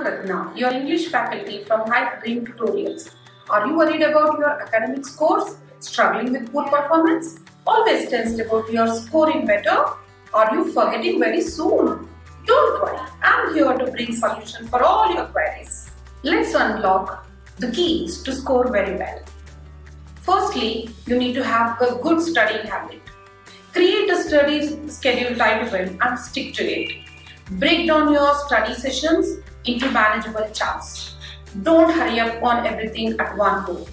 Ratna, your English faculty from High Dream Tutorials. Are you worried about your academic scores? Struggling with poor performance? Always tensed about your scoring better? Are you forgetting very soon? Don't worry, I'm here to bring solutions for all your queries. Let's unlock the keys to score very well. Firstly, you need to have a good studying habit. Create a study schedule timetable and stick to it. Break down your study sessions into manageable chunks. Don't hurry up on everything at one go.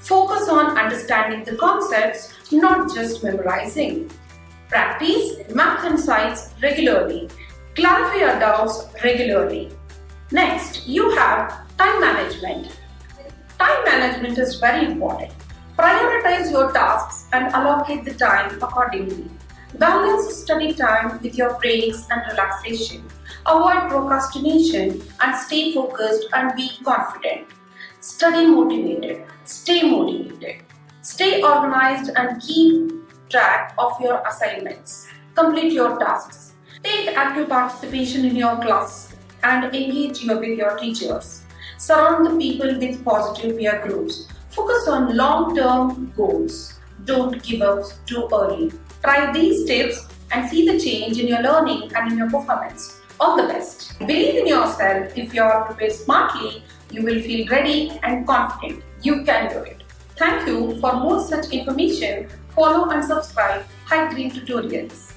Focus on understanding the concepts, not just memorizing. Practice math and science regularly. Clarify your doubts regularly. Next, you have time management. Time management is very important. Prioritize your tasks and allocate the time accordingly. Balance study time with your breaks and relaxation. Avoid procrastination and stay focused and be confident. Study motivated. Stay motivated. Stay organized and keep track of your assignments. Complete your tasks. Take active participation in your class and engage with your teachers. Surround the people with positive peer groups. Focus on long-term goals. Don't give up too early. Try these tips and see the change in your learning and in your performance. All the best. Believe in yourself. If you are prepared smartly, you will feel ready and confident. You can do it. Thank you. For more such information, follow and subscribe High Green Tutorials.